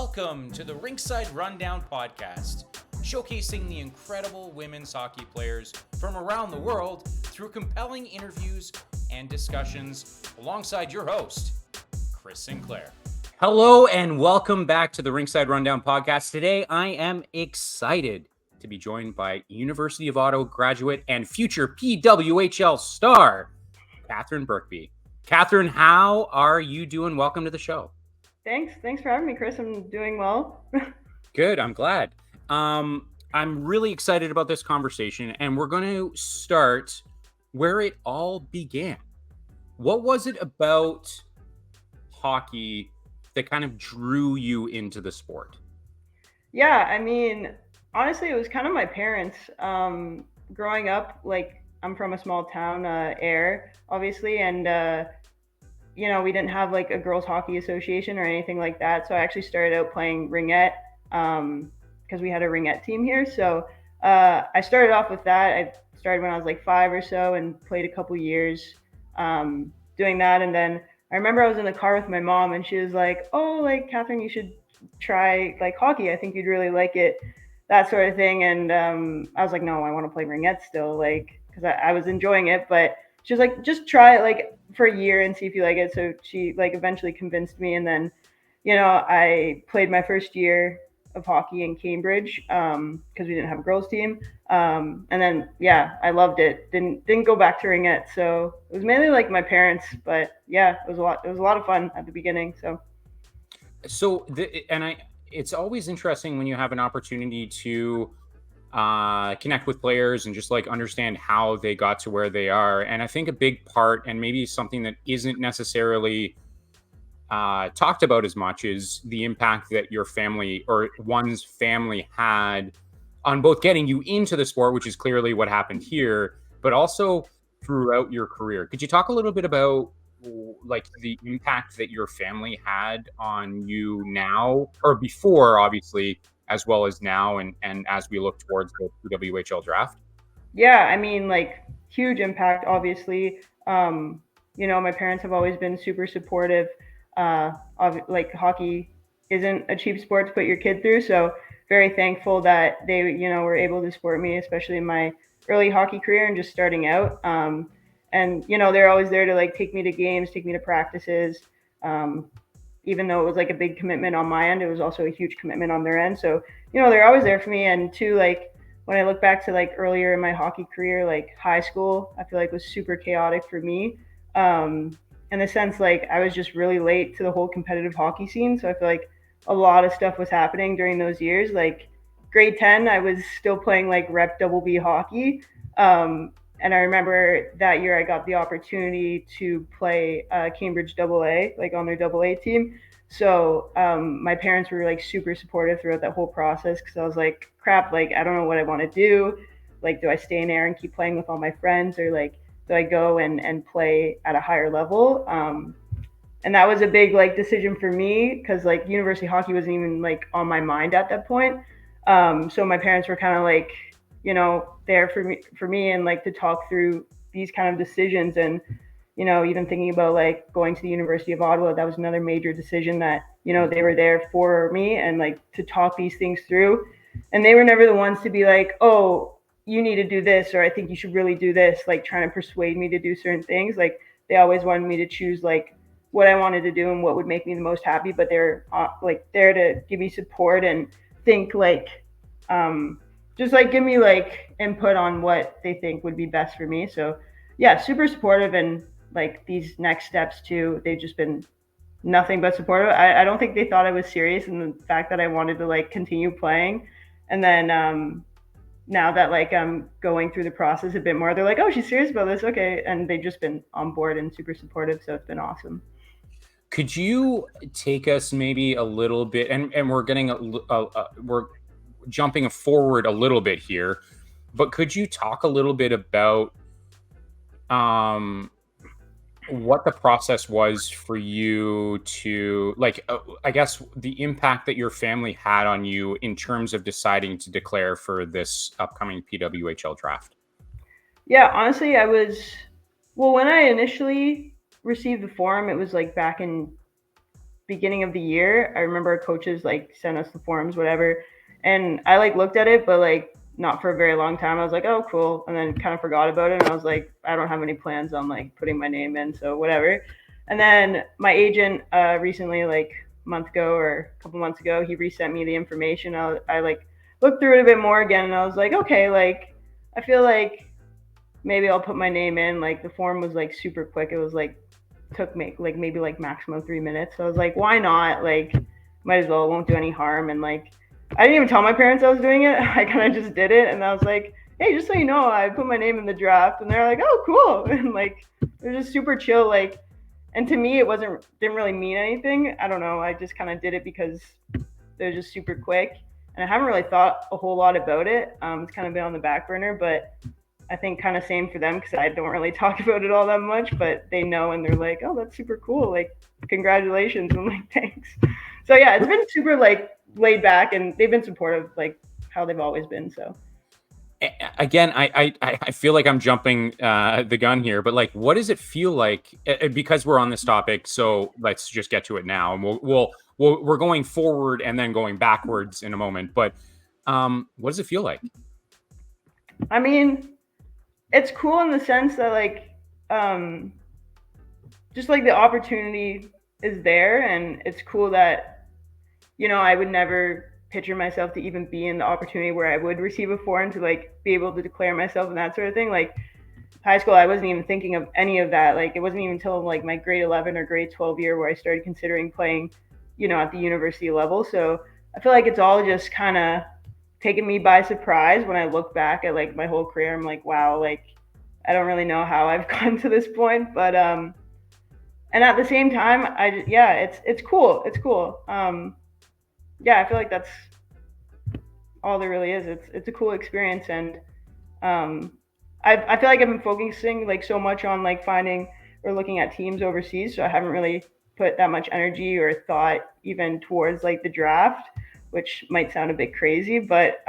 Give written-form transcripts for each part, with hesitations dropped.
Welcome to the Rinkside Rundown podcast, showcasing the incredible women's hockey players from around the world through compelling interviews and discussions alongside your host, Chris Sinclair. Hello and welcome back to the Rinkside Rundown podcast. Today, I am excited to be joined by University of Ottawa graduate and future PWHL star, Katherine Birkby. Katherine, how are you doing? Welcome to the show. Thanks for having me, Chris. I'm doing well. Good, I'm glad. I'm really excited about this conversation, and we're going to start where it all began. What was it about hockey that kind of drew you into the sport? Yeah, I mean, honestly, it was kind of my parents. Growing up, like, I'm from a small town, Ayr, obviously, and we didn't have like a girls hockey association or anything like that. So I actually started out playing ringette because we had a ringette team here. So I started off with that. I started when I was like 5 or so and played a couple years doing that. And then I remember I was in the car with my mom and she was like, "Oh, like Katherine, you should try like hockey. I think you'd really like it," that sort of thing. And I was like, "No, I want to play ringette still," like because I was enjoying it, but she was like, "Just try it like for a year and see if you like it." So she like eventually convinced me, and then I played my first year of hockey in Cambridge because we didn't have a girls team, and then I loved it. Didn't go back to ringette, so it was mainly like my parents, but yeah, it was a lot of fun at the beginning. It's always interesting when you have an opportunity to connect with players and just like understand how they got to where they are. And I think a big part, and maybe something that isn't necessarily talked about as much, is the impact that your family or one's family had on both getting you into the sport, which is clearly what happened here, but also throughout your career. Could you talk a little bit about like the impact that your family had on you now or before, obviously, as well as now, and as we look towards the PWHL draft? Yeah, I mean, like, huge impact, obviously. My parents have always been super supportive. Of like, hockey isn't a cheap sport to put your kid through, so very thankful that they, were able to support me, especially in my early hockey career and just starting out. And they're always there to like take me to games, take me to practices. Even though it was like a big commitment on my end, it was also a huge commitment on their end. So they're always there for me. And two, like, when I look back to like earlier in my hockey career, like high school, I feel like was super chaotic for me. In the sense, like, I was just really late to the whole competitive hockey scene. So I feel like a lot of stuff was happening during those years. Like grade 10, I was still playing like rep double B hockey. And I remember that year I got the opportunity to play Cambridge Double A, like on their Double A team. So my parents were like super supportive throughout that whole process because I was like, crap, like I don't know what I want to do. Like, do I stay in there and keep playing with all my friends, or like do I go and play at a higher level? And that was a big like decision for me because like university hockey wasn't even like on my mind at that point. So my parents were kind of like, there for me and like to talk through these kind of decisions. And even thinking about like going to the University of Ottawa, that was another major decision that they were there for me and like to talk these things through. And they were never the ones to be like, "Oh, you need to do this," or "I think you should really do this," like trying to persuade me to do certain things. Like they always wanted me to choose like what I wanted to do and what would make me the most happy, but they're like there to give me support and think like just like give me like input on what they think would be best for me. So yeah, super supportive. And like these next steps too, they've just been nothing but supportive. I don't think they thought I was serious in the fact that I wanted to like continue playing. And then now that like I'm going through the process a bit more, they're like, "Oh, she's serious about this, okay." And they've just been on board and super supportive, so it's been awesome. Could you take us maybe a little bit, and we're getting we're jumping forward a little bit here, but could you talk a little bit about what the process was for you to like, I guess the impact that your family had on you in terms of deciding to declare for this upcoming PWHL draft? Yeah, honestly, when I initially received the form, it was like back in beginning of the year. I remember our coaches like sent us the forms, whatever, and I like looked at it, but like not for a very long time. I was like, oh, cool, and then kind of forgot about it. And I was like, I don't have any plans on like putting my name in, so whatever. And then my agent recently, like a month ago or a couple months ago, he resent me the information. I like looked through it a bit more again, and I was like, okay, like I feel like maybe I'll put my name in. Like the form was like super quick. It was like took me like maybe like maximum 3 minutes. So I was like, why not? Like might as well. It won't do any harm. And like I didn't even tell my parents I was doing it. I kind of just did it, and I was like, hey, just so you know, I put my name in the draft. And they're like, oh, cool. And like it was just super chill. Like, and to me, it didn't really mean anything. I don't know. I just kind of did it because it was just super quick, and I haven't really thought a whole lot about it. It's kind of been on the back burner, but I think kind of same for them because I don't really talk about it all that much, but they know and they're like, oh, that's super cool. Like, congratulations. I'm like, thanks. So yeah, it's been super like laid back, and they've been supportive, like how they've always been. So Again, I feel like I'm jumping the gun here, but like, what does it feel like? Because we're on this topic, so let's just get to it now, and we're going forward and then going backwards in a moment. But what does it feel like? I mean, it's cool in the sense that like just like the opportunity is there, and it's cool that I would never picture myself to even be in the opportunity where I would receive a foreign to like be able to declare myself and that sort of thing. Like high school, I wasn't even thinking of any of that. Like it wasn't even until like my grade 11 or grade 12 year where I started considering playing, at the university level. So I feel like it's all just kind of taken me by surprise. When I look back at like my whole career, I'm like, wow, like I don't really know how I've gotten to this point, but and at the same time, it's cool. It's cool. I feel like that's all there really is. It's a cool experience, and I feel like I've been focusing like so much on like finding or looking at teams overseas, so I haven't really put that much energy or thought even towards like the draft, which might sound a bit crazy, but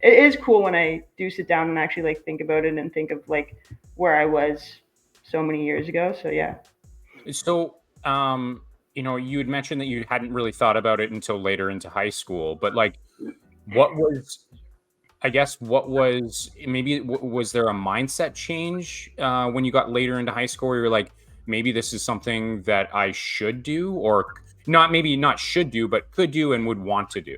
it is cool when I do sit down and actually like think about it and think of like where I was so many years ago. So yeah. So, you had mentioned that you hadn't really thought about it until later into high school, but like, what was, I guess, what was maybe was there a mindset change when you got later into high school where you're like, maybe this is something that I should do, or not, maybe not should do, but could do and would want to do?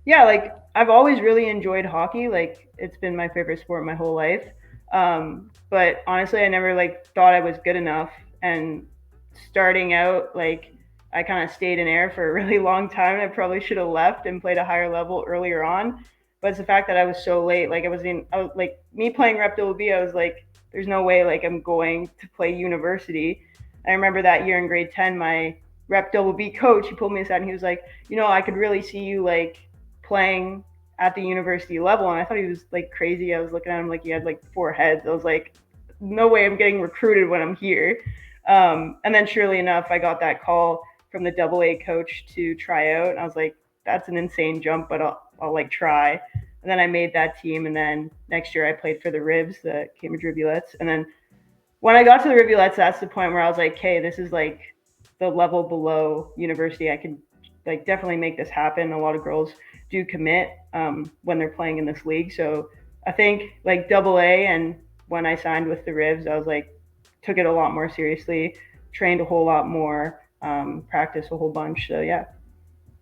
Yeah, like I've always really enjoyed hockey. Like it's been my favorite sport my whole life. But honestly, I never like thought I was good enough. And starting out, like I kind of stayed in air for a really long time. I probably should have left and played a higher level earlier on. But it's the fact that I was so late. Like I was like me playing Rep B. I was like, there's no way like I'm going to play university. I remember that year in grade 10, my Rep B coach, he pulled me aside and he was like, I could really see you like playing at the university level. And I thought he was like crazy. I was looking at him like he had like 4 heads. I was like, no way I'm getting recruited when I'm here. And then surely enough, I got that call from the AA coach to try out. And I was like, that's an insane jump, but I'll like try. And then I made that team. And then next year I played for the Ribs, the Cambridge Rivulettes. And then when I got to the Rivulettes, that's the point where I was like, hey, this is like the level below university. I could like definitely make this happen. A lot of girls do commit when they're playing in this league. So I think like AA, and when I signed with the Ribs, I was like, took it a lot more seriously, trained a whole lot more, practiced a whole bunch. So yeah.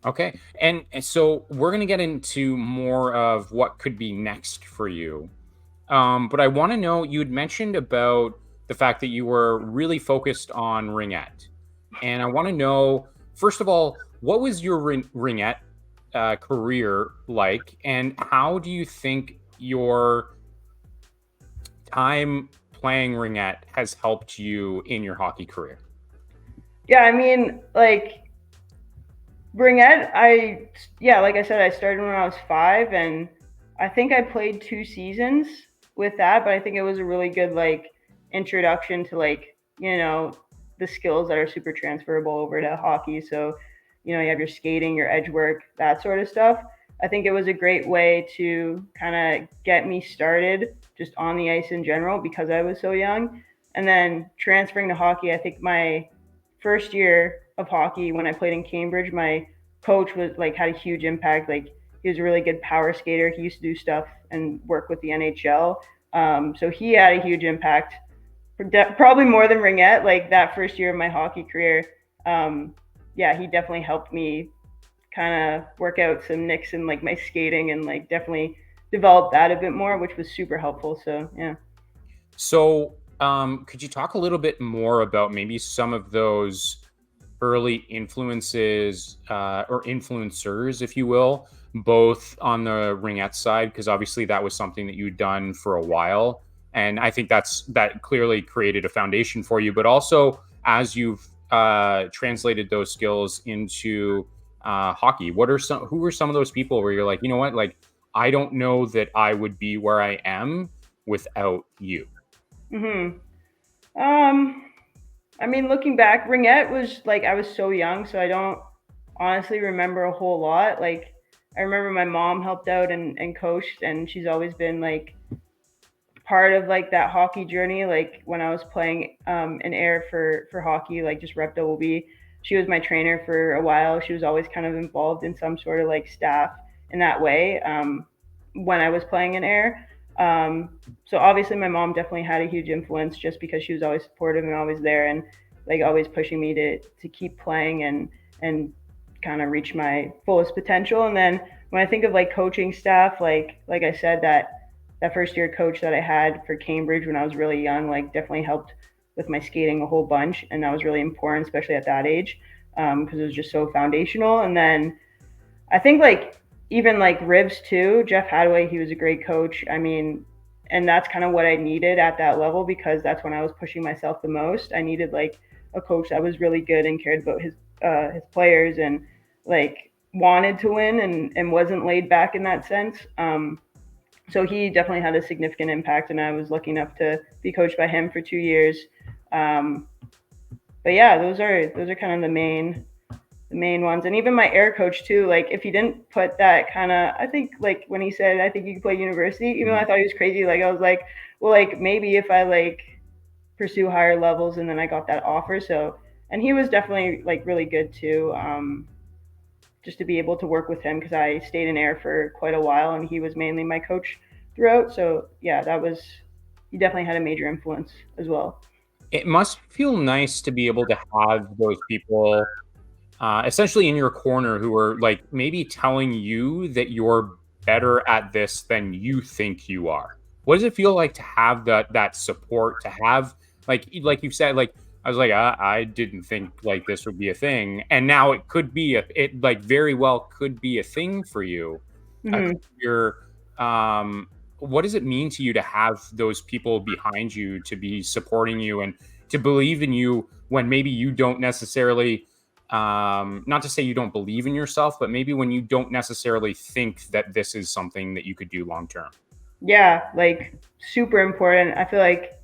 Okay. And so we're going to get into more of what could be next for you. But I want to know, you had mentioned about the fact that you were really focused on ringette. And I want to know, first of all, what was your ringette career like? And how do you think your time playing ringette has helped you in your hockey career? Yeah, I mean, like ringette, like I said, I started when I was 5, and I think I played 2 seasons with that, but I think it was a really good like introduction to like, the skills that are super transferable over to hockey. So, you have your skating, your edge work, that sort of stuff. I think it was a great way to kind of get me started just on the ice in general because I was so young. And then transferring to hockey, I think my first year of hockey when I played in Cambridge. My coach was like had a huge impact. Like he was a really good power skater. He used to do stuff and work with the NHL. So he had a huge impact, probably more than Ringette. Like that first year of my hockey career, yeah, he definitely helped me kind of work out some nicks in like my skating and like definitely develop that a bit more, which was super helpful. So yeah. So, could you talk a little bit more about maybe some of those early influences or influencers, if you will, both on the ringette side, because obviously that was something that you'd done for a while, and I think that clearly created a foundation for you. But also, as you've translated those skills into hockey, who are some of those people where you're like, you know what, like I don't know that I would be where I am without you. Hmm. Um, I mean, looking back, Ringette was like I was so young, so I don't honestly remember a whole lot. Like I remember my mom helped out and coached, and she's always been like part of like that hockey journey. Like when I was playing in air for hockey, like just rep double B, she was my trainer for a while. She was always kind of involved in some sort of like staff in that way when I was playing in air. So obviously my mom definitely had a huge influence just because she was always supportive and always there and like always pushing me to keep playing and kind of reach my fullest potential. And then when I think of like coaching staff, like I said, that first year coach that I had for Cambridge when I was really young, like definitely helped with my skating a whole bunch, and that was really important, especially at that age, because it was just so foundational. And then I think like even like Ribs too, Jeff Hadaway, he was a great coach. I mean, and that's kind of what I needed at that level because that's when I was pushing myself the most. I needed like a coach that was really good and cared about his players and like wanted to win and wasn't laid back in that sense. So he definitely had a significant impact, and I was lucky enough to be coached by him for 2 years. Um, but yeah, those are kind of the main ones, and even my air coach too. Like if he didn't put that kind of, I think like when he said, I think you can play university, even though I thought he was crazy. Like I was like, well, like maybe if I like pursue higher levels, and then I got that offer. So, and he was definitely like really good too. Just to be able to work with him because I stayed in air for quite a while and he was mainly my coach throughout. So yeah, he definitely had a major influence as well. It must feel nice to be able to have those people essentially in your corner who are like maybe telling you that you're better at this than you think you are. What does it feel like to have that support, to have like you said, like I was like I didn't think like this would be a thing, and now it could be it like very well could be a thing for you. Mm-hmm. You're what does it mean to you to have those people behind you to be supporting you and to believe in you when maybe you don't necessarily not to say you don't believe in yourself, but maybe when you don't necessarily think that this is something that you could do long term. Yeah, like super important. I feel like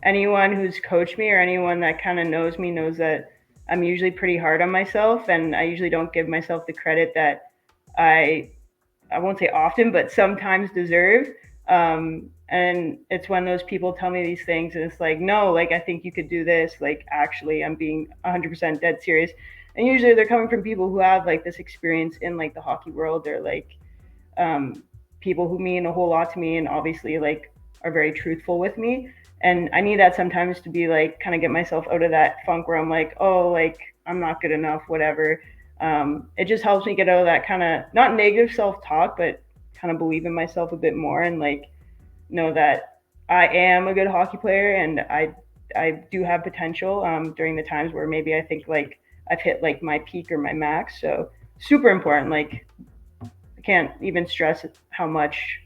anyone who's coached me or anyone that kind of knows me knows that I'm usually pretty hard on myself and I usually don't give myself the credit that I I won't say often, but sometimes deserve. And it's when those people tell me these things, and it's like, no, like I think you could do this. Like actually, I'm being 100% dead serious. And usually they're coming from people who have like this experience in like the hockey world. They're like um, people who mean a whole lot to me, and obviously like are very truthful with me. And I need that sometimes to be like kind of get myself out of that funk where I'm like, oh, like I'm not good enough, whatever. It just helps me get out of that kind of not negative self-talk, but kind of believe in myself a bit more and like know that I am a good hockey player and I do have potential during the times where maybe I think like I've hit like my peak or my max. So super important. Like I can't even stress how much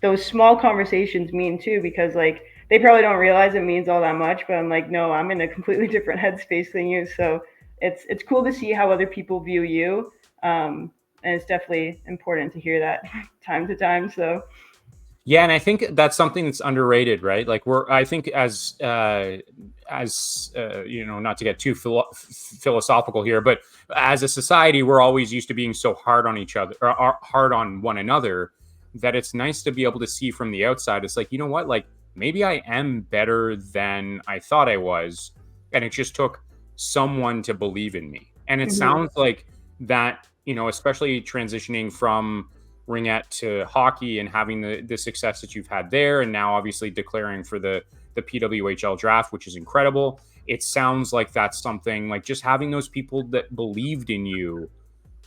those small conversations mean too, because like they probably don't realize it means all that much, but I'm like, no, I'm in a completely different headspace than you. So it's cool to see how other people view you. And it's definitely important to hear that time to time. So Yeah, and I think that's something that's underrated, right? Like I think you know, not to get too philosophical here, but as a society, we're always used to being so hard on each other or hard on one another that it's nice to be able to see from the outside. It's like, you know what, like maybe I am better than I thought I was, and it just took someone to believe in me. And it Mhm. sounds like that, especially transitioning from ringette to hockey and having the success that you've had there, and now obviously declaring for the PWHL draft, which is incredible. It sounds like that's something like just having those people that believed in you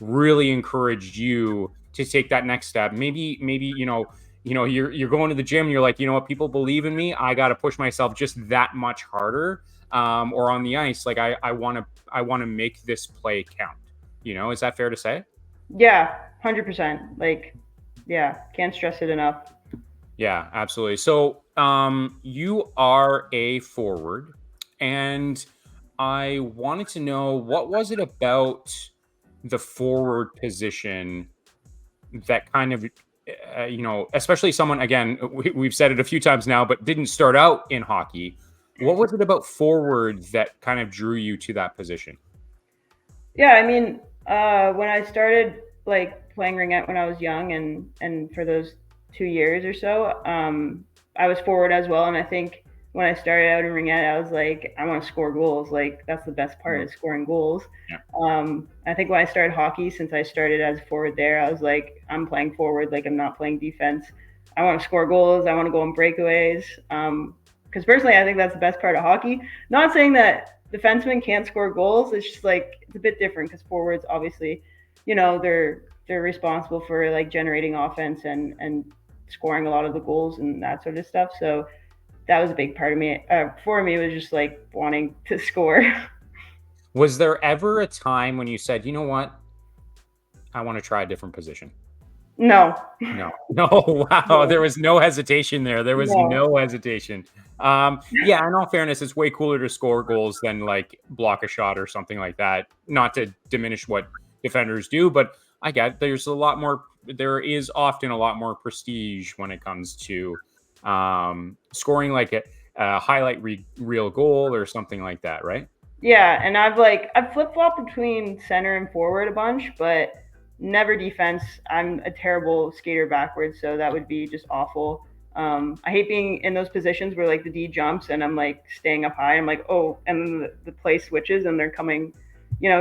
really encouraged you to take that next step. Maybe you're going to the gym and you're like, what, people believe in me. I got to push myself just that much harder. Or on the ice, like I want to make this play count. Is that fair to say? Yeah, 100%. Like, yeah, can't stress it enough. Yeah, absolutely. So, you are a forward, and I wanted to know, what was it about the forward position that kind of, especially someone, again, we've said it a few times now, but didn't start out in hockey. What was it about forward that kind of drew you to that position? Yeah, I mean, when I started like playing ringette when I was young, and for those 2 years or so, I was forward as well. And I think when I started out in ringette, I was like, I want to score goals. Like that's the best part Mhm. is scoring goals. Yeah. I think when I started hockey, since I started as forward there, I was like, I'm playing forward. Like I'm not playing defense. I want to score goals. I want to go on breakaways. Because personally, I think that's the best part of hockey. Not saying that defensemen can't score goals. It's just like it's a bit different because forwards obviously, they're responsible for like generating offense and scoring a lot of the goals and that sort of stuff. So that was a big part of me. For me, it was just like wanting to score. Was there ever a time when you said, you know what, I want to try a different position? No, No. No, wow, there no, was no hesitation there. There was no. no hesitation. Yeah, in all fairness, it's way cooler to score goals than like block a shot or something like that. Not to diminish what defenders do, but I get there is often a lot more prestige when it comes to scoring like a highlight reel goal or something like that, right? Yeah, and I've flip flopped between center and forward a bunch, but never defense. I'm a terrible skater backwards, so that would be just awful. I hate being in those positions where like the D jumps and I'm like staying up high. I'm like, oh, and then the play switches and they're coming,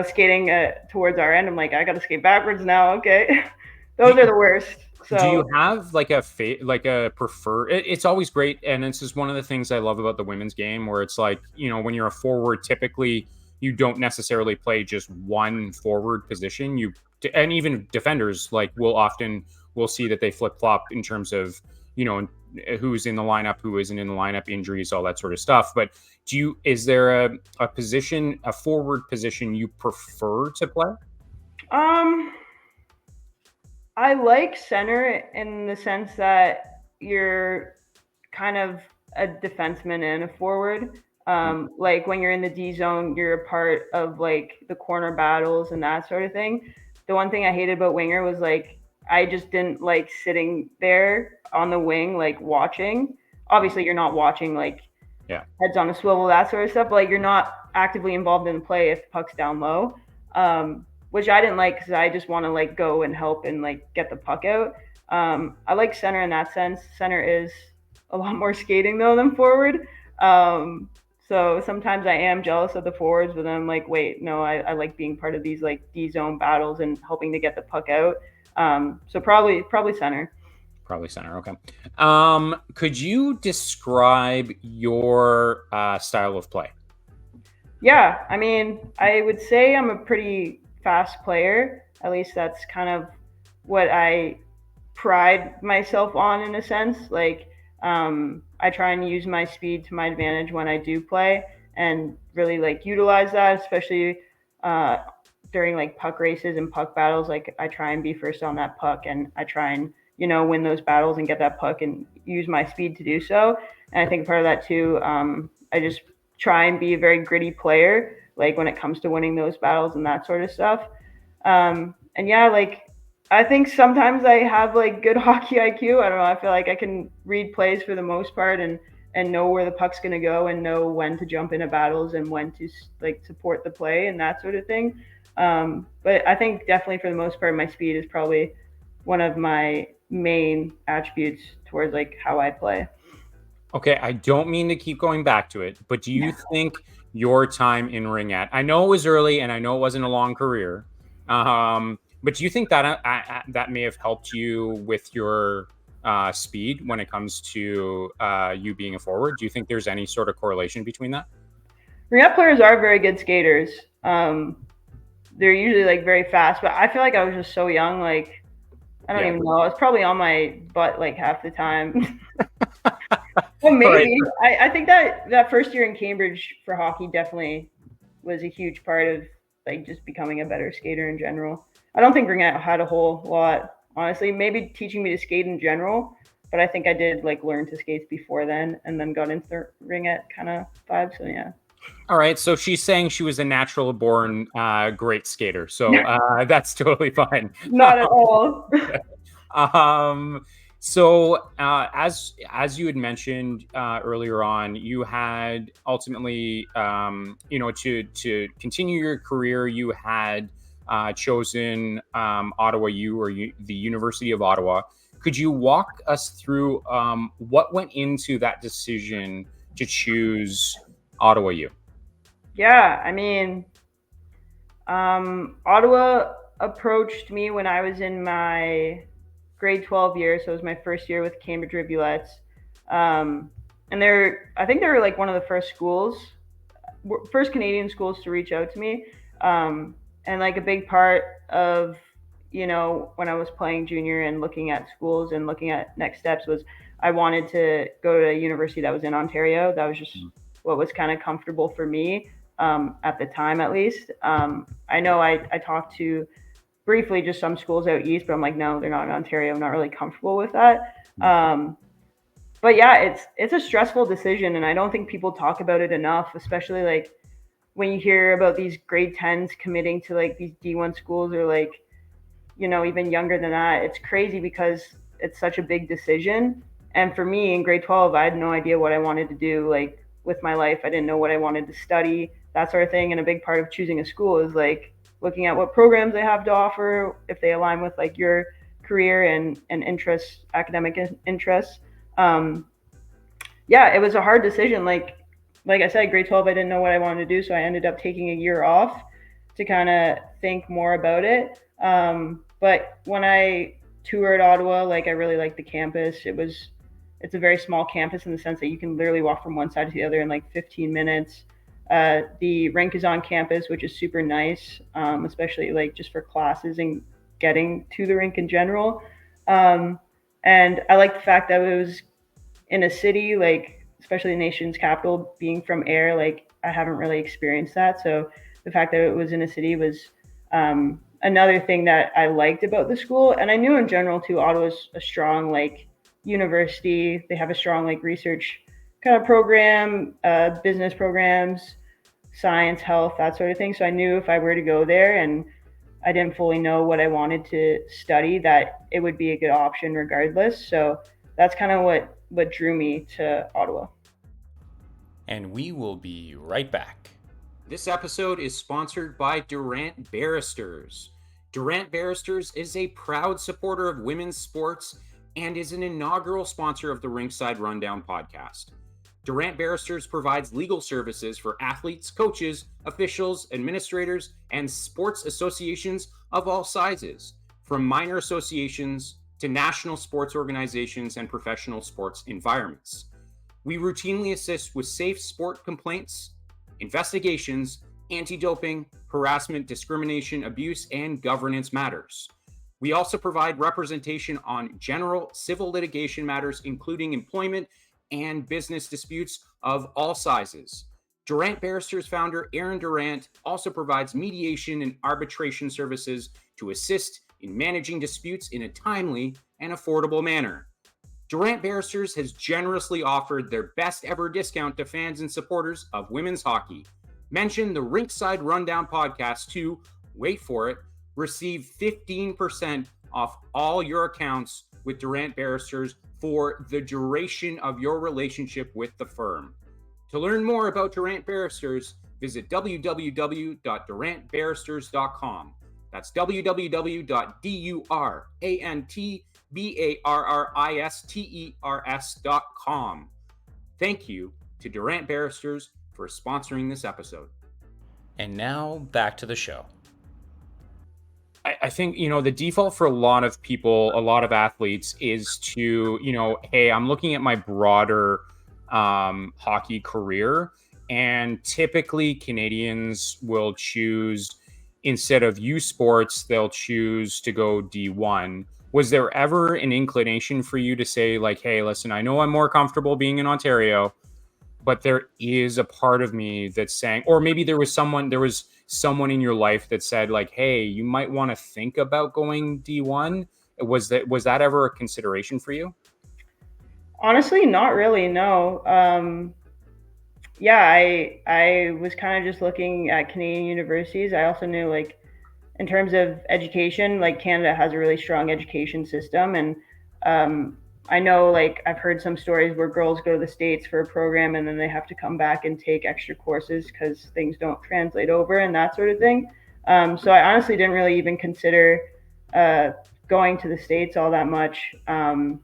skating towards our end. I'm like, I got to skate backwards now. Okay, those are the worst. Do you So have like a prefer? It's always great, and this is one of the things I love about the women's game, where it's like, when you're a forward, typically you don't necessarily play just one forward position. And even defenders like will see that they flip flop in terms of who's in the lineup, who isn't in the lineup, injuries, all that sort of stuff. But is there a forward position you prefer to play? um, I like center in the sense that you're kind of a defenseman and a forward. Like when you're in the D zone, you're a part of like the corner battles and that sort of thing. The one thing I hated about winger was like I just didn't like sitting there on the wing like watching. Obviously, you're not watching like Yeah. heads on a swivel, that sort of stuff. But like you're not actively involved in the play if the puck's down low, which I didn't like because I just want to like go and help and like get the puck out. I like center in that sense. Center is a lot more skating though than forward. So sometimes I am jealous of the forwards, but then I'm like, wait, no, I like being part of these like D zone battles and helping to get the puck out. So probably center. Probably center. Okay. Could you describe your style of play? Yeah, I mean, I would say I'm a pretty fast player. At least that's kind of what I pride myself on in a sense. Like, I try and use my speed to my advantage when I do play and really like utilize that, especially uh, during like puck races and puck battles. Like, I try and be first on that puck and I try and, win those battles and get that puck and use my speed to do so. And I think part of that too, I just try and be a very gritty player, like when it comes to winning those battles and that sort of stuff. And yeah, like I think sometimes I have like good hockey IQ. I don't know. I feel like I can read plays for the most part and know where the puck's going to go and know when to jump into battles and when to like support the play and that sort of thing. But I think definitely for the most part, my speed is probably one of my main attributes towards like how I play. Okay, I don't mean to keep going back to it, but do you think your time in ringette? I know it was early, and I know it wasn't a long career, but do you think that that may have helped you with your speed when it comes to you being a forward? Do you think there's any sort of correlation between that? Ringette players are very good skaters. They're usually like very fast, but I feel like I was just so young. Like I don't even know. I was probably on my butt like half the time. Well, maybe. Right. I think that first year in Cambridge for hockey definitely was a huge part of like just becoming a better skater in general. I don't think ringette had a whole lot, honestly. Maybe teaching me to skate in general, but I think I did like learn to skate before then, and then got into ringette kind of vibe. So yeah. All right, so she's saying she was a natural born great skater, so that's totally fine. Not at all. So as you had mentioned earlier on, you had ultimately, to continue your career, you had chosen Ottawa U, or the University of Ottawa. Could you walk us through what went into that decision to choose Ottawa U? Yeah, I mean, Ottawa approached me when I was in my grade 12 year, so it was my first year with Cambridge Rivulets. And I think they were like one of the first Canadian schools to reach out to me. And like a big part of, when I was playing junior and looking at schools and looking at next steps was I wanted to go to a university that was in Ontario. That was just what was kind of comfortable for me. At the time, at least. I know I talked to briefly just some schools out east, but I'm like, no, they're not in Ontario. I'm not really comfortable with that. But yeah, it's a stressful decision, and I don't think people talk about it enough, especially like when you hear about these grade 10s committing to like these D1 schools, or like, even younger than that. It's crazy because it's such a big decision. And for me in grade 12, I had no idea what I wanted to do like with my life. I didn't know what I wanted to study, that sort of thing. And a big part of choosing a school is like looking at what programs they have to offer, if they align with like your career and interests, academic interests. Yeah, it was a hard decision. Like I said, grade 12, I didn't know what I wanted to do. So I ended up taking a year off to kind of think more about it. But when I toured Ottawa, like I really liked the campus. It's a very small campus in the sense that you can literally walk from one side to the other in like 15 minutes. The rink is on campus, which is super nice, especially like just for classes and getting to the rink in general. And I like the fact that it was in a city, like especially the nation's capital, being from Ayr, like I haven't really experienced that. So the fact that it was in a city was another thing that I liked about the school. And I knew in general too, Ottawa's a strong like university. They have a strong like research kind of program, business programs, science, health, that sort of thing. So I knew if I were to go there and I didn't fully know what I wanted to study, that it would be a good option regardless. So that's kind of what drew me to Ottawa. And we will be right back. This episode is sponsored by Durant Barristers. Durant Barristers is a proud supporter of women's sports and is an inaugural sponsor of the Rinkside Rundown podcast. Durant Barristers provides legal services for athletes, coaches, officials, administrators, and sports associations of all sizes, from minor associations to national sports organizations and professional sports environments. We routinely assist with safe sport complaints, investigations, anti-doping, harassment, discrimination, abuse, and governance matters. We also provide representation on general civil litigation matters, including employment and business disputes of all sizes. Durant Barristers founder Aaron Durant also provides mediation and arbitration services to assist in managing disputes in a timely and affordable manner. Durant Barristers has generously offered their best ever discount to fans and supporters of women's hockey. Mention the Rinkside Rundown podcast to, wait for it, receive 15% off all your accounts with Durant Barristers for the duration of your relationship with the firm. To learn more about Durant Barristers, visit www.durantbarristers.com. That's www.durantbarristers.com. Thank you to Durant Barristers for sponsoring this episode. And now back to the show. I think, the default for a lot of people, a lot of athletes is to, hey, I'm looking at my broader hockey career. And typically Canadians will choose, instead of USports, they'll choose to go D1. Was there ever an inclination for you to say, like, hey, listen, I know I'm more comfortable being in Ontario, but there is a part of me that's saying, or maybe there was someone in your life that said, like, hey, you might want to think about going D1. Was that ever a consideration for you? Honestly, not really, no. Yeah, I was kind of just looking at Canadian universities. I also knew, like, in terms of education, like, Canada has a really strong education system, and I know, like, I've heard some stories where girls go to the States for a program and then they have to come back and take extra courses because things don't translate over and that sort of thing. So I honestly didn't really even consider uh, going to the States all that much. And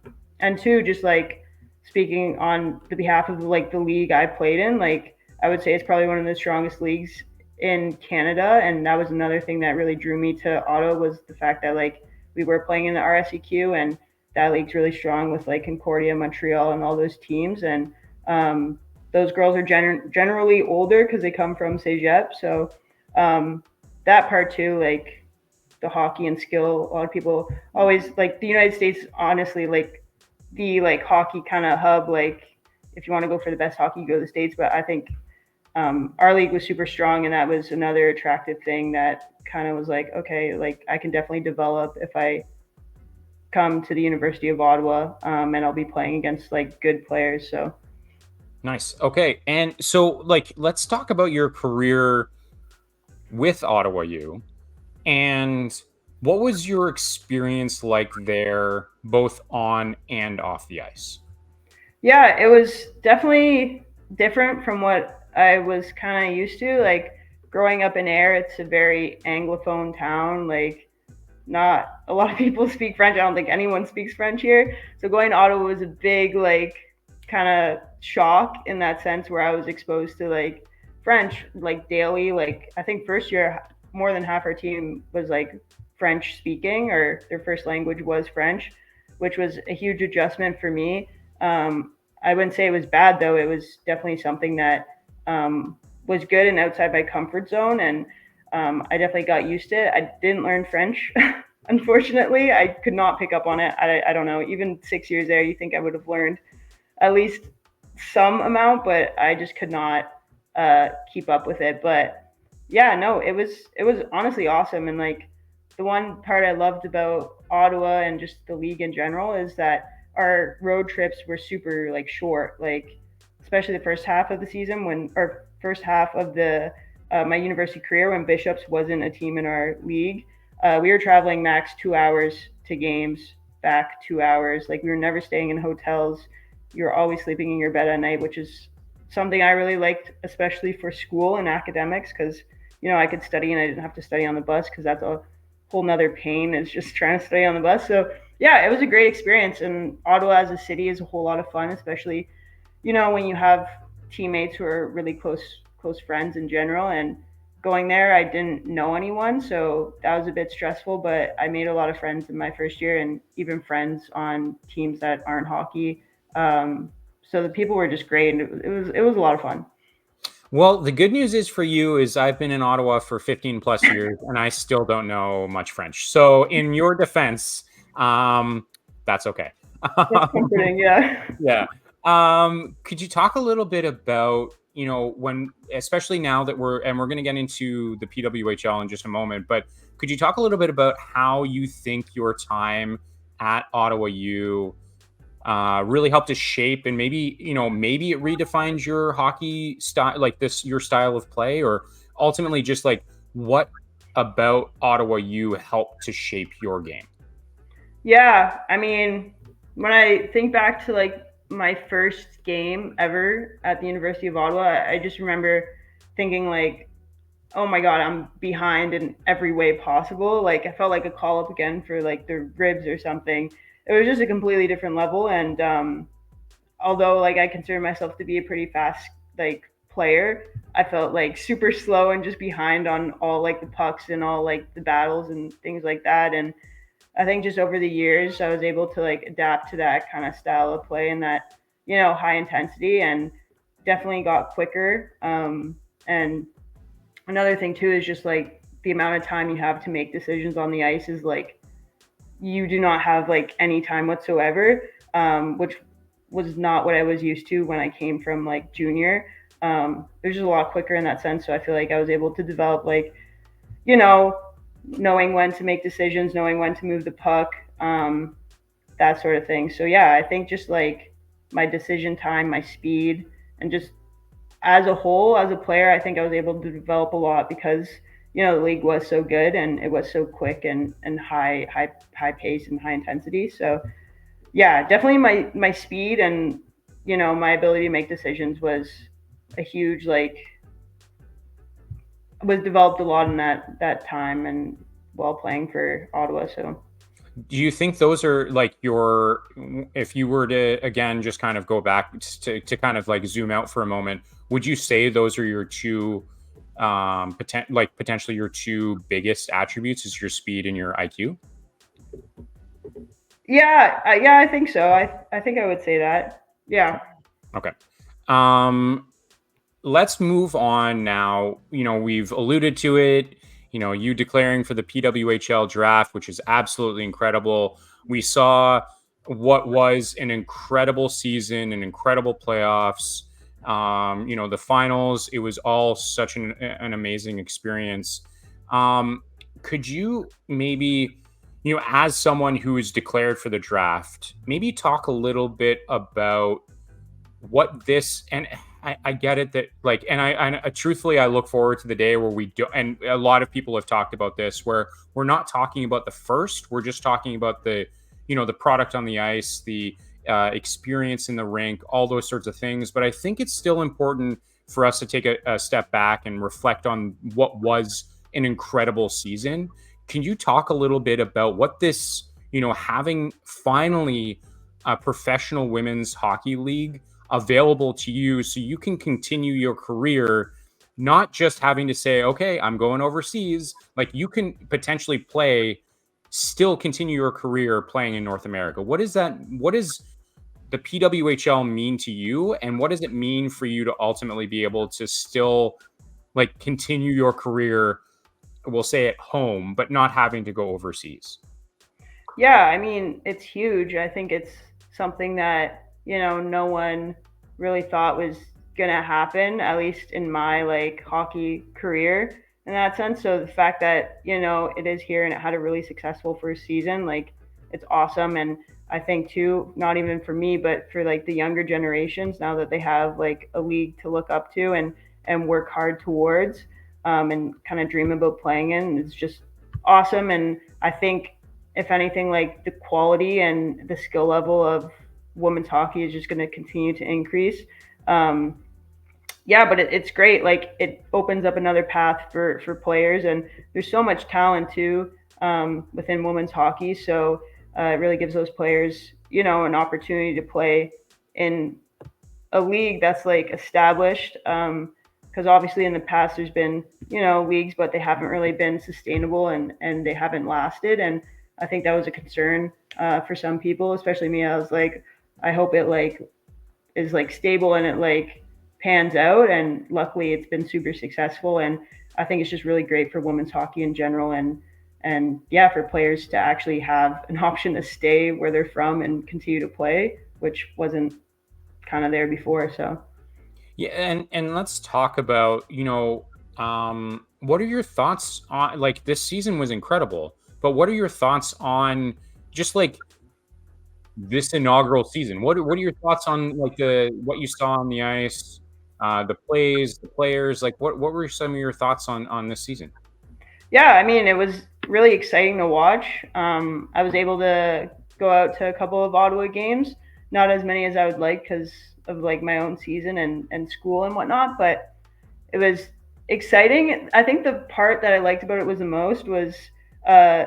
two, just like speaking on the behalf of like the league I played in, like, I would say it's probably one of the strongest leagues in Canada, and that was another thing that really drew me to Ottawa, was the fact that, like, we were playing in the RSEQ, and that league's really strong with, like, Concordia, Montreal, and all those teams. And those girls are generally older because they come from Cégep. So that part too, like the hockey and skill, a lot of people always, like, the United States, honestly, like the like hockey kind of hub. Like, if you want to go for the best hockey, you go to the States. But I think our league was super strong, and that was another attractive thing that kind of was like, okay, like, I can definitely develop if I come to the University of Ottawa, and I'll be playing against, like, good players. So Nice. Okay. And so, like, let's talk about your career with Ottawa U. And what was your experience like there, both on and off the ice? yeah, it was definitely different from what I was kind of used to. Like, growing up in Ayr, it's a very anglophone town. Like, not a lot of people speak French. I don't think anyone speaks French here. So going to Ottawa was a big, like, kind of shock in that sense, where I was exposed to, like, French, like, daily. Like, I think first year, more than half our team was, like, French speaking, or their first language was French, which was a huge adjustment for me. I wouldn't say it was bad, though. It was definitely something that was good and outside my comfort zone. And I definitely got used to it. I didn't learn French, unfortunately. I could not pick up on it. I don't know. Even 6 years there, you think I would have learned at least some amount, but I just could not keep up with it. But yeah, no, it was honestly awesome. And, like, the one part I loved about Ottawa and just the league in general is that our road trips were super, like, short. Like, especially the first half of the season, or first half of the my university career, when Bishops wasn't a team in our league. We were traveling max 2 hours to games, back 2 hours. Like, we were never staying in hotels. You were always sleeping in your bed at night, which is something I really liked, especially for school and academics, because, I could study and I didn't have to study on the bus, because that's a whole nother pain, is just trying to study on the bus. So yeah, it was a great experience. And Ottawa as a city is a whole lot of fun, especially, when you have teammates who are really close friends in general. And going there, I didn't know anyone, so that was a bit stressful. But I made a lot of friends in my first year, and even friends on teams that aren't hockey. So the people were just great, and it was a lot of fun. Well, the good news is for you is I've been in Ottawa for 15 plus years and I still don't know much French. So in your defense, that's okay. That's comforting, yeah. Yeah. Could you talk a little bit about, when, especially now that we're going to get into the PWHL in just a moment, but could you talk a little bit about how you think your time at Ottawa U really helped to shape, and maybe it redefines your hockey style, like your style of play, or ultimately just like what about Ottawa U helped to shape your game? Yeah, I mean, when I think back to, like, my first game ever at the University of Ottawa, I just remember thinking, like, oh my God, I'm behind in every way possible. Like, I felt like a call up again for, like, the ribs or something. It was just a completely different level. And although, like, I consider myself to be a pretty fast, like, player, I felt like super slow and just behind on all like the pucks and all like the battles and things like that. And I think just over the years, I was able to like adapt to that kind of style of play and that, high intensity, and definitely got quicker. And another thing too is just like the amount of time you have to make decisions on the ice is like you do not have like any time whatsoever, which was not what I was used to when I came from like junior. It was just a lot quicker in that sense. So I feel like I was able to develop like, knowing when to make decisions, knowing when to move the puck, that sort of thing. So yeah, I think just like my decision time, my speed, and just as a whole, as a player, I think I was able to develop a lot because the league was so good and it was so quick and high pace and high intensity. So yeah, definitely my speed and my ability to make decisions was a huge like was developed a lot in that time and while playing for Ottawa. So Do you think those are like if you were to again just kind of go back to kind of like zoom out for a moment, would you say those are your two potentially your two biggest attributes is your speed and your IQ? yeah, I think so. I think I would say that. Yeah. Okay. Let's move on now. We've alluded to it. You declaring for the PWHL draft, which is absolutely incredible. We saw what was an incredible season, an incredible playoffs. The finals, it was all such an amazing experience. Could you maybe, as someone who is declared for the draft, maybe talk a little bit about what this and I get it that like, and I truthfully, I look forward to the day where we do. And a lot of people have talked about this, where we're not talking about the first, we're just talking about the product on the ice, the experience in the rink, all those sorts of things. But I think it's still important for us to take a step back and reflect on what was an incredible season. Can you talk a little bit about what this, having finally a professional women's hockey league available to you so you can continue your career, not just having to say, okay, I'm going overseas. Like you can potentially still continue your career playing in North America. What does the PWHL mean to you? And what does it mean for you to ultimately be able to still like continue your career, we'll say at home, but not having to go overseas? Yeah, I mean, it's huge. I think it's something that, no one really thought was gonna happen, at least in my like hockey career in that sense. So the fact that, it is here and it had a really successful first season, like it's awesome. And I think too, not even for me, but for like the younger generations, now that they have like a league to look up to and work hard towards, and kind of dream about playing in, it's just awesome. And I think if anything, like the quality and the skill level of women's hockey is just going to continue to increase. Yeah, but it's great. Like it opens up another path for players, and there's so much talent too, within women's hockey. So it really gives those players, an opportunity to play in a league that's like established. Because obviously in the past there's been, leagues, but they haven't really been sustainable and they haven't lasted. And I think that was a concern for some people, especially me. I was like, I hope it like is like stable and it like pans out. And luckily, it's been super successful. And I think it's just really great for women's hockey in general. And yeah, for players to actually have an option to stay where they're from and continue to play, which wasn't kind of there before. So Yeah, and let's talk about, what are your thoughts on like this season was incredible, but what are your thoughts on just like this inaugural season? What are your thoughts on like the what you saw on the ice, the plays, the players? Like what were some of your thoughts on this season? yeah, I mean, it was really exciting to watch. I was able to go out to a couple of Ottawa games, not as many as I would like because of like my own season and school and whatnot, but it was exciting. I think the part that I liked about it was the most was uh,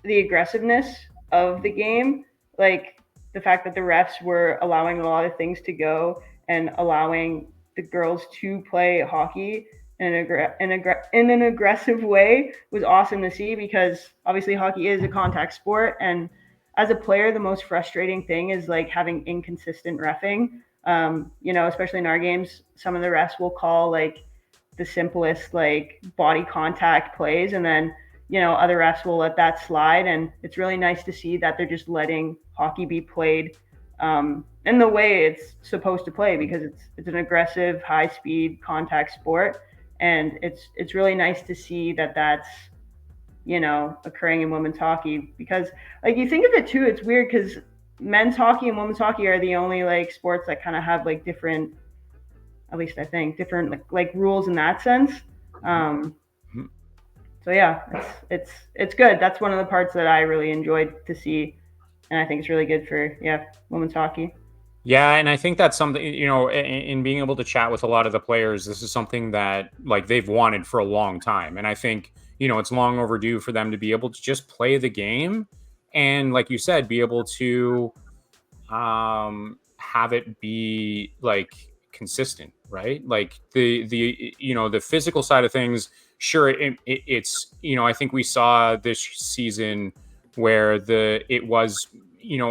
the aggressiveness of the game, like the fact that the refs were allowing a lot of things to go and allowing the girls to play hockey in an aggressive way was awesome to see, because obviously hockey is a contact sport, and as a player, the most frustrating thing is like having inconsistent reffing. Especially in our games, some of the refs will call like the simplest like body contact plays, and then other refs will let that slide. And it's really nice to see that they're just letting hockey be played in the way it's supposed to play, because it's an aggressive, high speed contact sport, and it's really nice to see that that's occurring in women's hockey. Because like you think of it too, it's weird because men's hockey and women's hockey are the only like sports that kind of have like different, at least I think, different like rules in that sense. So yeah, it's good. That's one of the parts that I really enjoyed to see, and I think it's really good for women's hockey. Yeah, and I think that's something, in being able to chat with a lot of the players, this is something that like they've wanted for a long time. And I think, it's long overdue for them to be able to just play the game and, like you said, be able to have it be like consistent, right? Like the physical side of things, sure, it's, I think we saw this season where it was,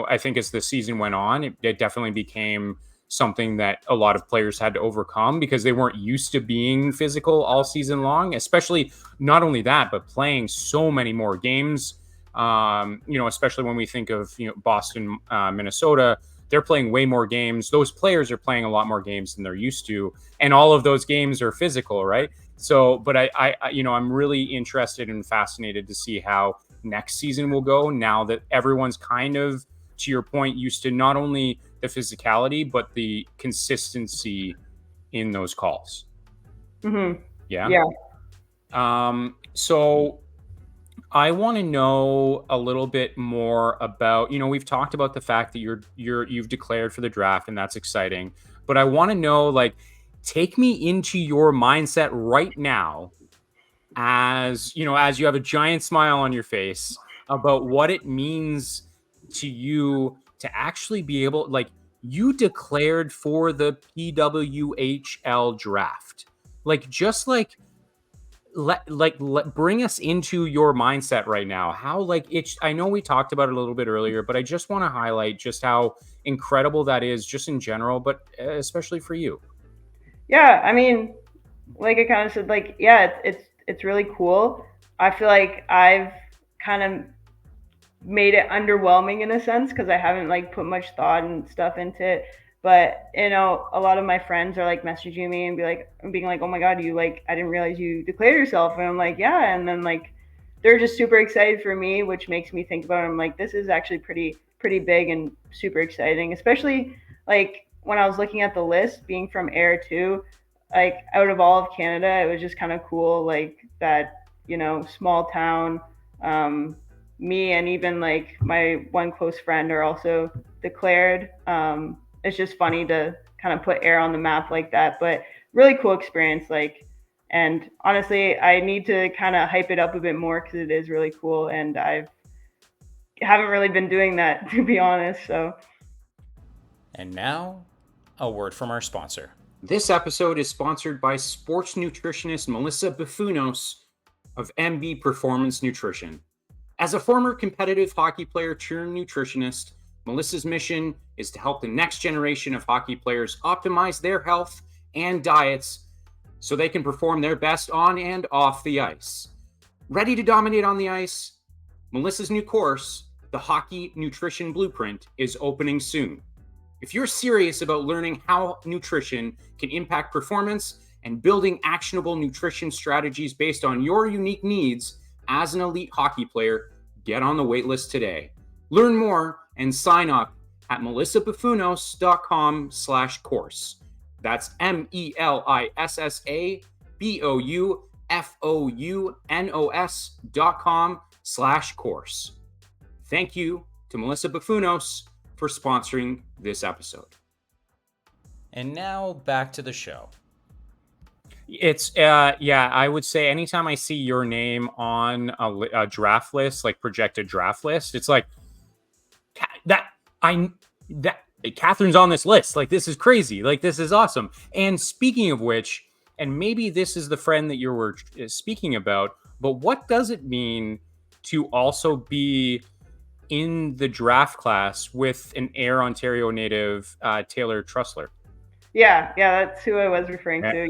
I think as the season went on, it definitely became something that a lot of players had to overcome because they weren't used to being physical all season long, especially not only that, but playing so many more games. Especially when we think of, Boston, Minnesota, they're playing way more games. Those players are playing a lot more games than they're used to. And all of those games are physical, right? So, but I'm really interested and fascinated to see how next season will go now that everyone's kind of, to your point, used to not only the physicality, but the consistency in those calls. Mm-hmm. Yeah. Yeah. So I want to know a little bit more about, we've talked about the fact that you've declared for the draft, and that's exciting, but I want to know, like, take me into your mindset right now as you have a giant smile on your face about what it means to you to actually be able, like, you declared for the PWHL draft. Like, just like, bring us into your mindset right now. How, like, I know we talked about it a little bit earlier, but I just want to highlight just how incredible that is, just in general, but especially for you. Yeah, I mean, like I kind of said, like, yeah, it's really cool. I feel like I've kind of made it underwhelming in a sense because I haven't like put much thought and stuff into it. But a lot of my friends are like messaging me and being like, "Oh my God, you like, I didn't realize you declared yourself." And I'm like, "Yeah." And then like, they're just super excited for me, which makes me think about it. I'm like, this is actually pretty big and super exciting, especially like when I was looking at the list, being from Air too. Like out of all of Canada, it was just kind of cool, like that small town. Me and even like my one close friend are also declared. It's just funny to kind of put Air on the map like that, but really cool experience. Like, and honestly, I need to kind of hype it up a bit more because it is really cool, and I haven't really been doing that, to be honest. So. And now, a word from our sponsor. This episode is sponsored by sports nutritionist Melissa Buffunos of MB Performance Nutrition. As a former competitive hockey player turned nutritionist, Melissa's mission is to help the next generation of hockey players optimize their health and diets so they can perform their best on and off the ice. Ready to dominate on the ice? Melissa's new course, The Hockey Nutrition Blueprint, is opening soon. If you're serious about learning how nutrition can impact performance and building actionable nutrition strategies based on your unique needs as an elite hockey player, get on the waitlist today. Learn more and sign up at melissabuffunos.com/course. That's MELISSABOUFOUNOS.com/course. Thank you to Melissa Buffunos for sponsoring this episode. And now back to the show. It's I would say anytime I see your name on a draft list, like projected draft list, it's like that Catherine's on this list. Like, this is crazy. Like, this is awesome. And speaking of which, and maybe this is the friend that you were speaking about, but what does it mean to also be in the draft class with an Ayr, Ontario native, Taylor Trussler? Yeah, that's who I was referring to.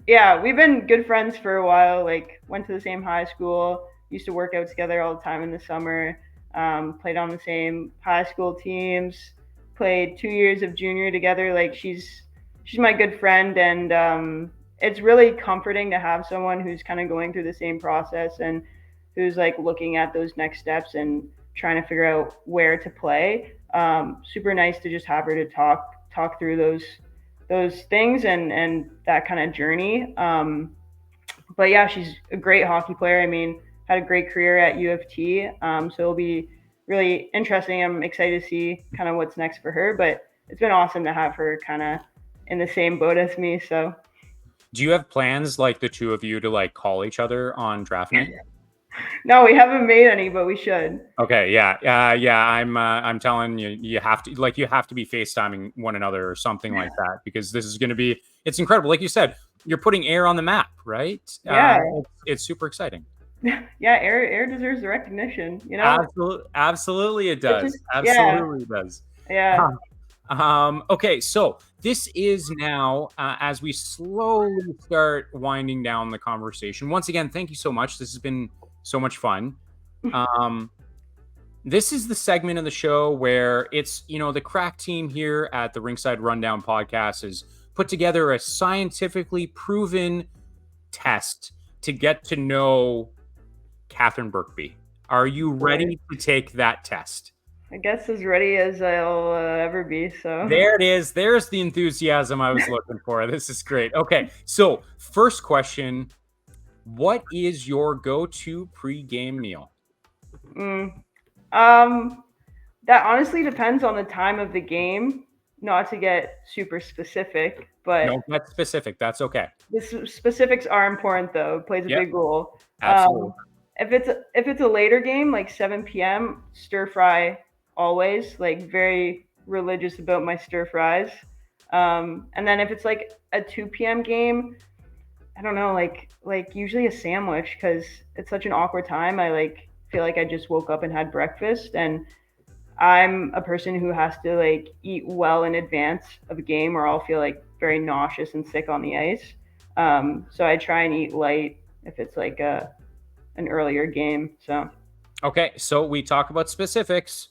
Yeah, we've been good friends for a while. Like, went to the same high school, used to work out together all the time in the summer. Played on the same high school teams. Played 2 years of junior together. Like, she's my good friend, and it's really comforting to have someone who's kind of going through the same process and who's like looking at those next steps and trying to figure out where to play. Super nice to just have her to talk through those things and that kind of journey. But yeah, she's a great hockey player. I mean, had a great career at U of T. So it'll be really interesting. I'm excited to see kind of what's next for her, but it's been awesome to have her kind of in the same boat as me. So do you have plans, like the two of you, to like call each other on draft night? No, we haven't made any, but we should. Okay, yeah. I'm telling you, you have to be FaceTiming one another or something like that, because this is going to be, it's incredible. Like you said, you're putting Ayr on the map, right? Yeah. It's super exciting. Yeah, Ayr deserves the recognition, you know? Absolutely it does. Absolutely it does. Yeah. Okay, so this is now, as we slowly start winding down the conversation. Once again, thank you so much. This has been so much fun. This is the segment of the show where it's, the crack team here at the Rinkside Rundown podcast has put together a scientifically proven test to get to know Katherine Birkby. Are you ready to take that test? I guess as ready as I'll ever be. So there it is. There's the enthusiasm I was looking for. This is great. Okay, so first question: what is your go-to pre-game meal? That honestly depends on the time of the game. Not to get super specific, but no, that's specific. That's okay. The specifics are important, though. It plays a big role. Absolutely. If it's a later game, like 7 p.m., stir fry always. Like, very religious about my stir fries. And then if it's like a 2 p.m. game, I don't know, like usually a sandwich, because it's such an awkward time. I feel like I just woke up and had breakfast, and I'm a person who has to like eat well in advance of a game, or I'll feel like very nauseous and sick on the ice. So I try and eat light if it's like an earlier game. So okay, so we talk about specifics.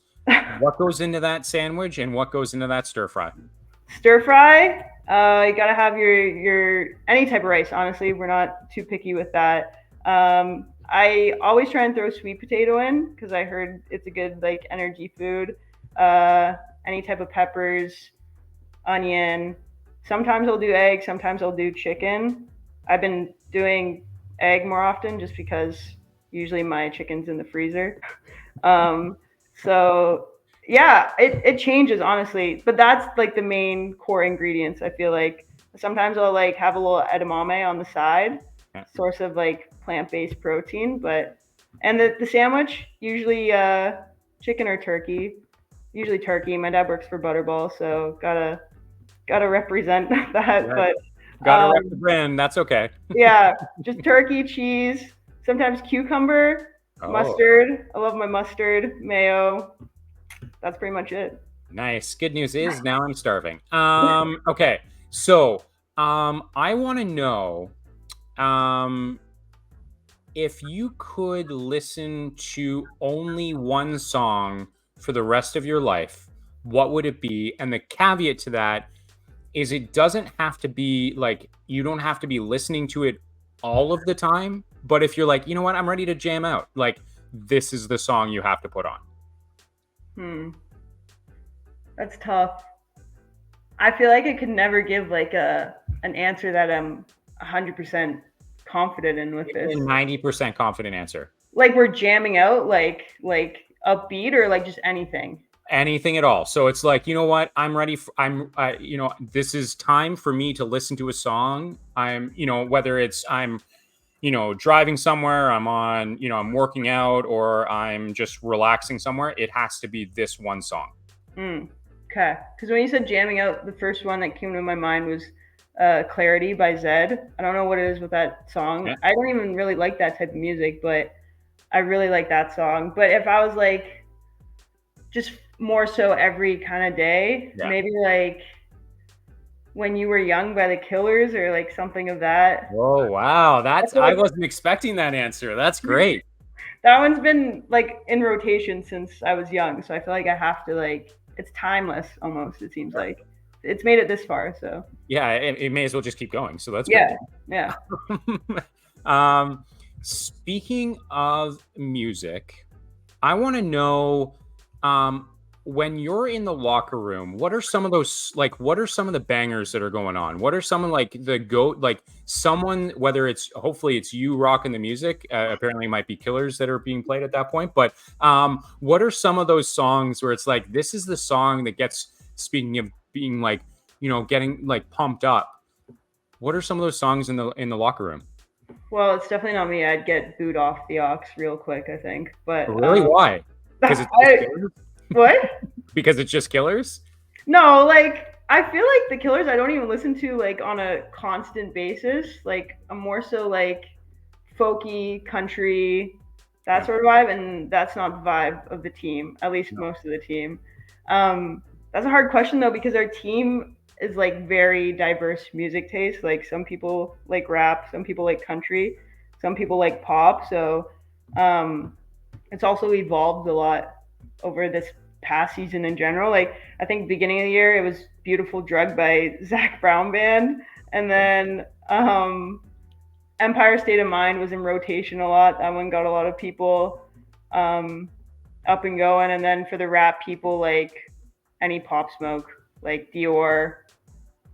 What goes into that sandwich and what goes into that stir fry? Stir fry, you gotta have your any type of rice. Honestly, we're not too picky with that. I always try and throw sweet potato in, because I heard it's a good like energy food. Any type of peppers, onion. Sometimes I'll do egg. Sometimes I'll do chicken. I've been doing egg more often, just because usually my chicken's in the freezer. So yeah, it changes, honestly, but that's like the main core ingredients. I feel like sometimes I'll like have a little edamame on the side, source of like plant-based protein. And the sandwich, usually chicken or turkey. Usually turkey. My dad works for Butterball, so gotta represent that. Yeah. But gotta rep the brand. That's okay. Yeah, just turkey, cheese, sometimes cucumber, mustard. I love my mustard, mayo. That's pretty much it. Nice. Good news is now I'm starving. Okay, so I want to know if you could listen to only one song for the rest of your life, what would it be? And the caveat to that is it doesn't have to be like, you don't have to be listening to it all of the time. But if you're like, you know what, I'm ready to jam out, like, this is the song you have to put on. That's tough. I feel like I could never give like an answer that I'm 100% confident in with this. 90% confident answer. Like, we're jamming out, like upbeat, or like just anything. Anything at all. So it's like, you know what, I'm ready. This is time for me to listen to a song. Whether it's I'm driving somewhere, I'm on, I'm working out, or I'm just relaxing somewhere, it has to be this one song. Okay. Because when you said jamming out, the first one that came to my mind was Clarity by Zed. I don't know what it is with that song. Yeah. I don't even really like that type of music, but I really like that song. But if I was like just more so every kind of day, Yeah. maybe like When You Were Young by the Killers or like something of that. Oh, wow. I Like, wasn't expecting that answer. That's great. that one's been like in rotation since I was young, so I feel like I have to like it's timeless almost. It seems like it's made it this far, so Yeah, it may as well just keep going. So that's yeah, yeah. great. Speaking of music, I want to know, when you're in the locker room, what are some of those, like, what are some of the bangers that are going on? What are some of like like someone, whether it's, hopefully it's you rocking the music, apparently it might be Killers that are being played at that point, but what are some of those songs where it's like, this is the song that gets, speaking of being like, getting like pumped up. What are some of those songs in the locker room? Well, it's definitely not me. I'd get booed off the aux real quick, I think. But Really? Why? Because it's just Killers? what? Because it's just Killers? No, like I feel like the Killers I don't even listen to like on a constant basis. Like I'm more so like folky, country, that sort of vibe, and that's not the vibe of the team, at least No. most of the team. That's a hard question though because our team is like very diverse music taste. Like some people like rap, some people like country, some people like pop. So it's also evolved a lot over this past season in general. Like I think beginning of the year it was Beautiful Drug by Zach Brown Band, and then Empire State of Mind was in rotation a lot. That one got a lot of people up and going. And then for the rap people, like any Pop Smoke, like Dior,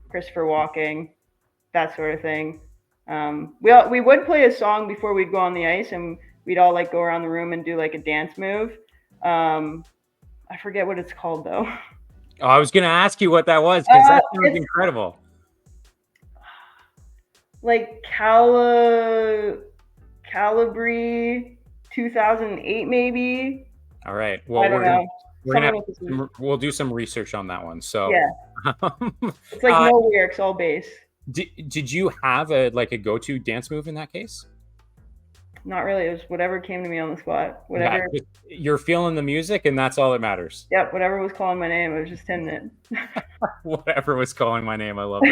Christopher Walking, that sort of thing. We would play a song before we'd go on the ice, and we'd all like go around the room and do like a dance move. I forget what it's called though. Oh, I was going to ask you what that was because that sounds incredible. Like Calibri 2008 maybe. All right. Well, I don't know. We'll do some research on that one. So yeah, it's like no lyrics, all bass. Did you have a go-to dance move in that case? Not really. It was whatever came to me on the spot. Whatever. Yeah, you're feeling the music, and that's all that matters. Yep. Whatever was calling my name, I was just hitting it. Whatever was calling my name, I love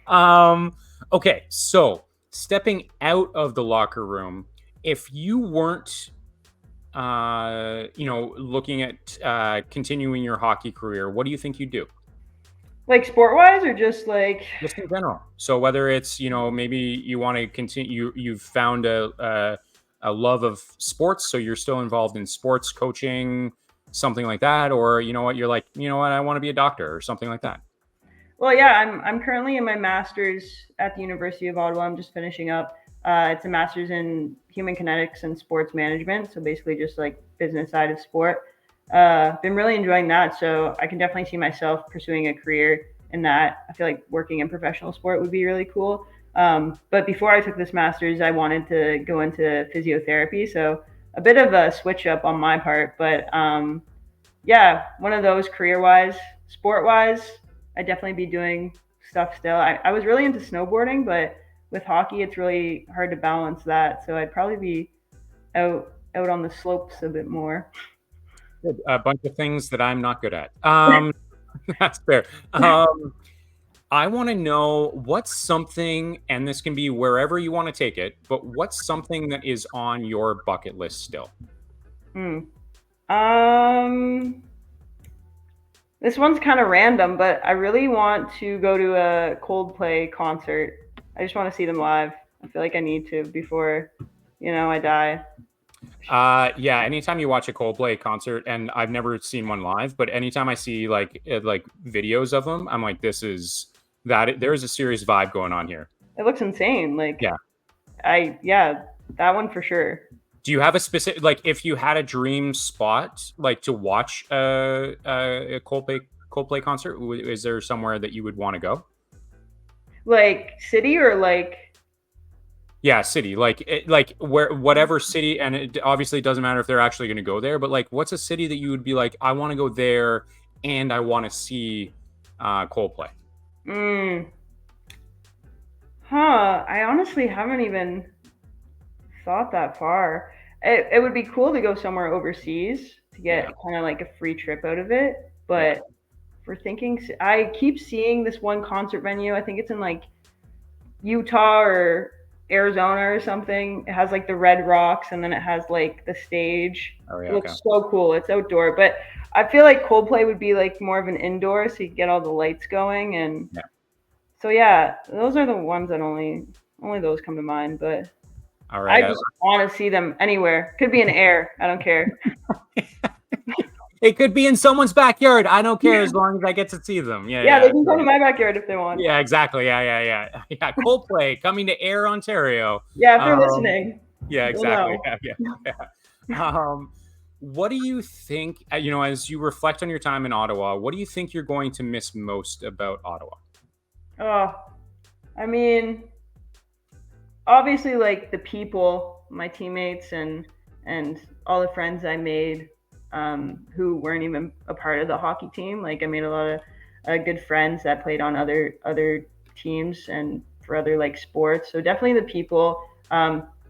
that. Okay, so stepping out of the locker room, if you weren't, looking at continuing your hockey career, what do you think you'd do? Like sport-wise, or just like just in general? So whether it's maybe you want to continue, you've found a love of sports, so you're still involved in sports coaching, something like that, or you're like, I want to be a doctor or something like that. Well, yeah, I'm currently in my master's at the University of Ottawa. I'm just finishing up. It's a master's in human kinetics and sports management, so basically just like business side of sport. Been really enjoying that, so I can definitely see myself pursuing a career in that. I feel like working in professional sport would be really cool. But before I took this master's, I wanted to go into physiotherapy, so a bit of a switch up on my part. But yeah, one of those career-wise. Sport-wise, I'd definitely be doing stuff still. I was really into snowboarding, but with hockey, it's really hard to balance that. So I'd probably be out on the slopes a bit more. A bunch of things that I'm not good at. That's fair. I want to know what's something, and this can be wherever you want to take it, but what's something that is on your bucket list still? This one's kind of random, but I really want to go to a Coldplay concert. I just want to see them live. I feel like I need to before, I die. Yeah, anytime you watch a Coldplay concert, and I've never seen one live, but anytime I see like videos of them, I'm like, there is a serious vibe going on here. It looks insane. Like, yeah, that one for sure. Do you have a specific, like, if you had a dream spot, like to watch a Coldplay concert, is there somewhere that you would want to go? Like city or like? Yeah, city, like where, whatever city, and it obviously doesn't matter if they're actually going to go there, but like, what's a city that you would be like, I want to go there and I want to see Cole play? I honestly haven't even thought that far. It would be cool to go somewhere overseas to get kind of like a free trip out of it. But for thinking, I keep seeing this one concert venue. I think it's in like Utah or Arizona or something. It has like the red rocks, and then it has like the stage. It looks so cool. It's outdoor, but I feel like Coldplay would be like more of an indoor, so you get all the lights going. And so those are the ones that only those come to mind. But all right, I just want to see them anywhere. Could be in air. I don't care. It could be in someone's backyard. I don't care as long as I get to see them. Yeah, they can come to my backyard if they want. Yeah, exactly. Yeah. Coldplay coming to Ayr, Ontario. Yeah, if they're listening. Yeah, exactly. Yeah. What do you think, as you reflect on your time in Ottawa, what do you think you're going to miss most about Ottawa? I mean, obviously, like the people, my teammates, and all the friends I made who weren't even a part of the hockey team. Like I made a lot of good friends that played on other teams and for other like sports. So definitely the people.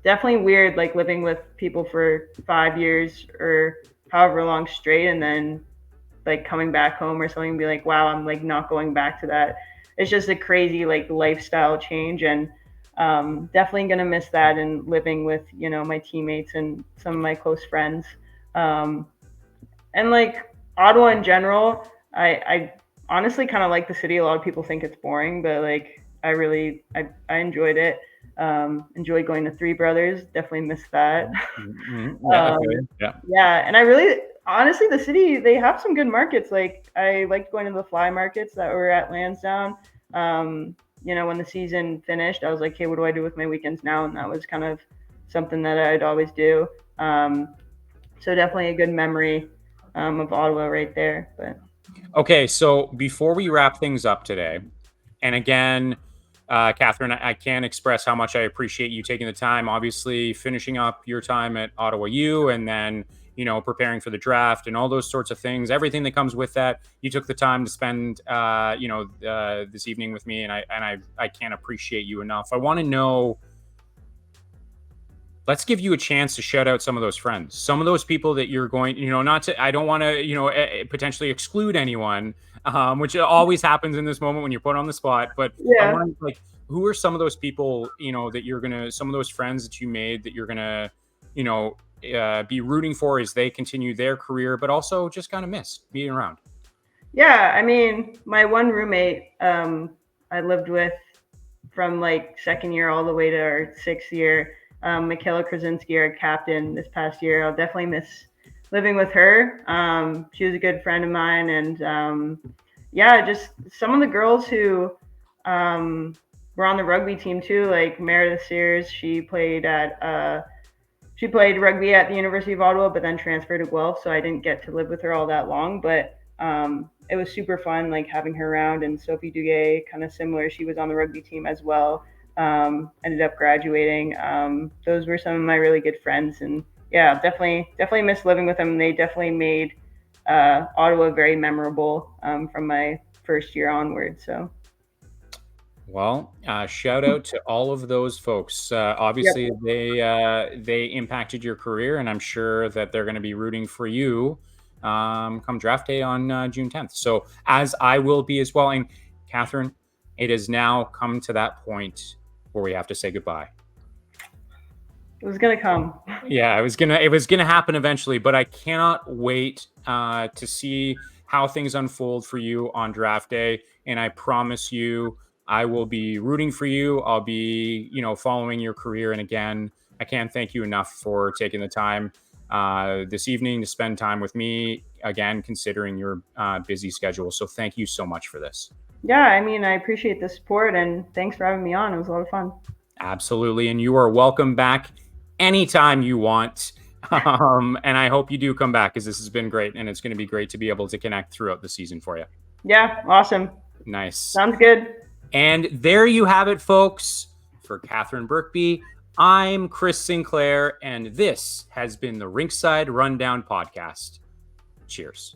Definitely weird, like living with people for 5 years or however long straight, and then like coming back home or something and be like, wow, I'm like not going back to that. It's just a crazy like lifestyle change, and definitely gonna miss that and living with my teammates and some of my close friends. And like Ottawa in general, I honestly kind of like the city. A lot of people think it's boring, but like I enjoyed it. Enjoyed going to Three Brothers. Definitely missed that. And I really, honestly, the city, they have some good markets. Like I liked going to the fly markets that were at Lansdowne. When the season finished, I was like, hey, what do I do with my weekends now? And that was kind of something that I'd always do. So definitely a good memory of Ottawa right there. But okay, so before we wrap things up today, and again, Katherine, I can't express how much I appreciate you taking the time, obviously finishing up your time at Ottawa U, and then, preparing for the draft and all those sorts of things, everything that comes with that. You took the time to spend, this evening with me, and I can't appreciate you enough. I want to know, let's give you a chance to shout out some of those friends, some of those people that you're going, I don't want to, potentially exclude anyone, which always happens in this moment when you're put on the spot. But I want to, who are some of those people, that some of those friends that you made that you're going to, be rooting for as they continue their career, but also just kind of miss being around? Yeah. I mean, my one roommate, I lived with from like second year all the way to our 6th year. Michaela Krasinski, our captain this past year. I'll definitely miss living with her. She was a good friend of mine. And just some of the girls who were on the rugby team too, like Meredith Sears. She played rugby at the University of Ottawa, but then transferred to Guelph. So I didn't get to live with her all that long, but it was super fun, like having her around. And Sophie Duguay, kind of similar. She was on the rugby team as well. Ended up graduating. Those were some of my really good friends, and definitely miss living with them. They definitely made Ottawa very memorable from my first year onward. So, well, shout out to all of those folks. Obviously, they impacted your career, and I'm sure that they're going to be rooting for you come draft day on June 10th. So, as I will be as well. And Katherine, it has now come to that point where we have to say goodbye. It was gonna come. Yeah, it was gonna happen eventually, but I cannot wait to see how things unfold for you on draft day. And I promise you, I will be rooting for you. I'll be, following your career. And again, I can't thank you enough for taking the time this evening to spend time with me, again, considering your busy schedule. So thank you so much for this. Yeah, I mean, I appreciate the support, and thanks for having me on. It was a lot of fun. Absolutely. And you are welcome back anytime you want. And I hope you do come back, because this has been great, and it's going to be great to be able to connect throughout the season for you. Yeah, awesome. Nice. Sounds good. And there you have it, folks. For Katherine Birkby, I'm Chris Sinclair, and this has been the Rinkside Rundown podcast. Cheers.